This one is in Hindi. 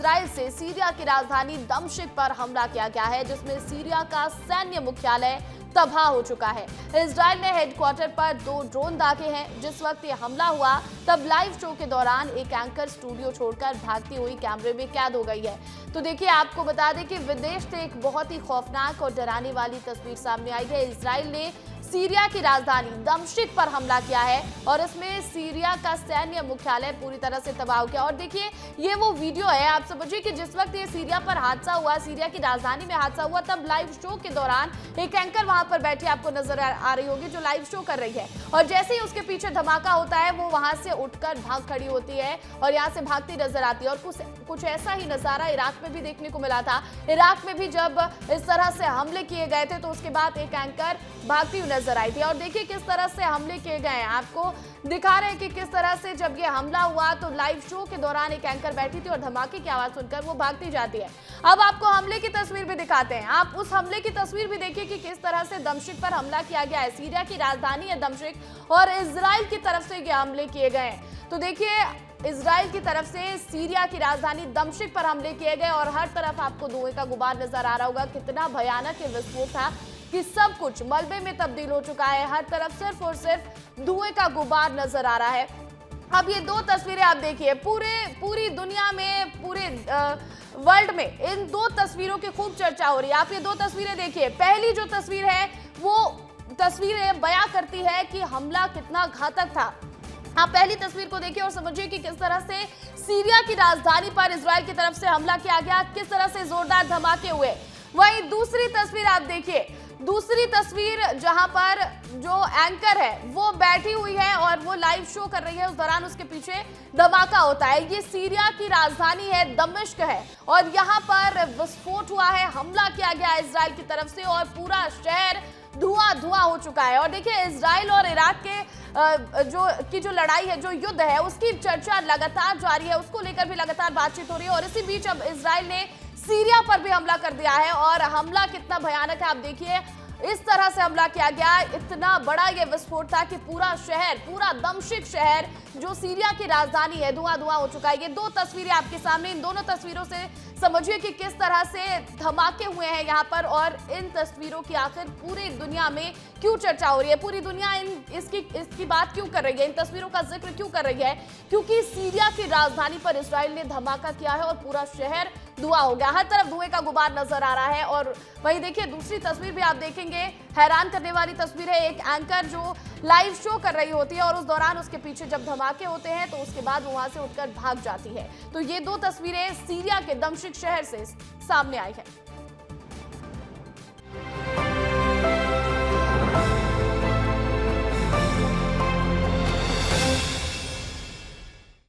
इजराइल से सीरिया की राजधानी दमिश्क पर हमला किया गया है, जिसमें सीरिया का सैन्य मुख्यालय तबाह हो चुका है। इजराइल ने हेडक्वार्टर पर 2 ड्रोन दागे हैं। जिस वक्त ये हमला हुआ तब लाइव शो के दौरान एक एंकर स्टूडियो छोड़कर भागती हुई कैमरे में कैद हो गई है। तो देखिए, आपको बता दें कि विदेश से एक बहुत ही खौफनाक और डराने वाली तस्वीर सामने आई है। इजराइल ने सीरिया की राजधानी दमिश्क पर हमला किया है और इसमें सीरिया का सैन्य मुख्यालय पूरी तरह से तबाह हो गया। और देखिए, ये वो वीडियो है, आप समझिए कि जिस वक्त ये सीरिया पर हादसा हुआ, सीरिया की राजधानी में हादसा हुआ, तब लाइव शो के दौरान एक एंकर वहां पर बैठी आपको नजर आ रही होगी जो लाइव शो कर रही है, और जैसे ही उसके पीछे धमाका होता है वो वहां से उठकर भाग खड़ी होती है और यहाँ से भागती नजर आती है। और कुछ ऐसा ही नजारा इराक में भी देखने को मिला था। इराक में भी जब इस तरह से हमले किए गए थे तो उसके बाद एक एंकर भागती हुई नजर आई थी। और देखिए किस तरह से हमले किए गए हैं, आपको दिखा रहे हैं कि किस तरह से जब ये हमला हुआ तो लाइव शो के दौरान एक एंकर बैठी थी और धमाके की आवाज सुनकर वो भागती जाती है। अब आपको हमले की तस्वीर भी दिखाते हैं। आप उस हमले की तस्वीर भी देखिए कि किस तरह से दमिश्क पर हमला किया गया है। सीरिया की राजधानी है दमिश्क और इजराइल की तरफ से ये हमले किए गए हैं। तो देखिए, इजराइल की तरफ से सीरिया की राजधानी दमिश्क पर हमले किए गए और हर तरफ आपको धुएं का गुबार नजर आ रहा होगा। कितना भयानक ये विस्फोट था कि सब कुछ मलबे में तब्दील हो चुका है। हर तरफ सिर्फ और सिर्फ धुएं का गुबार नजर आ रहा है। अब ये 2 तस्वीरें आप देखिए, पूरी दुनिया में, पूरे वर्ल्ड में इन 2 तस्वीरों की खूब चर्चा हो रही है। आप ये 2 तस्वीरें देखिए। पहली जो तस्वीर है वो तस्वीरें बयां करती है कि हमला कितना घातक था। आप पहली तस्वीर को देखिए और समझिए कि किस तरह से सीरिया की राजधानी पर इजराइल की तरफ से हमला किया गया, किस तरह से जोरदार धमाके हुए। वहीं दूसरी तस्वीर आप देखिए, दूसरी तस्वीर जहां पर जो एंकर है वो बैठी हुई है और वो लाइव शो कर रही है, उस दौरान उसके पीछे धमाका होता है। ये सीरिया की राजधानी है दमिश्क है और यहाँ पर विस्फोट हुआ है, हमला किया गया इजराइल की तरफ से और पूरा शहर धुआं हो चुका है। और देखिए, इजराइल और इराक के जो लड़ाई है, जो युद्ध है, उसकी चर्चा लगातार जारी है, उसको लेकर भी लगातार बातचीत हो रही है। और इसी बीच अब इजराइल ने सीरिया पर भी हमला कर दिया है और हमला कितना भयानक है आप देखिए। इस तरह से हमला किया गया, इतना बड़ा ये विस्फोट था कि पूरा शहर, पूरा दमिश्क शहर जो सीरिया की राजधानी है, धुआं हो चुका है। ये 2 तस्वीरें आपके सामने, इन दोनों तस्वीरों से समझिए कि किस तरह से धमाके हुए हैं यहाँ पर और इन तस्वीरों की आखिर पूरी दुनिया में क्यों चर्चा हो रही है, पूरी दुनिया इसकी बात क्यों कर रही है, इन तस्वीरों का जिक्र क्यों कर रही है, क्योंकि सीरिया की राजधानी पर इजराइल ने धमाका किया है और पूरा शहर धुआं हो गया। हर तरफ धुएं का गुबार नजर आ रहा है। और वहीं देखिए, दूसरी तस्वीर भी आप देखेंगे, हैरान करने वाली तस्वीर है। एक एंकर जो लाइव शो कर रही होती है और उस दौरान उसके पीछे जब धमाके होते हैं तो उसके बाद वो वहां से उठकर भाग जाती है। तो ये 2 तस्वीरें सीरिया के दमिश्क शहर से सामने आई है।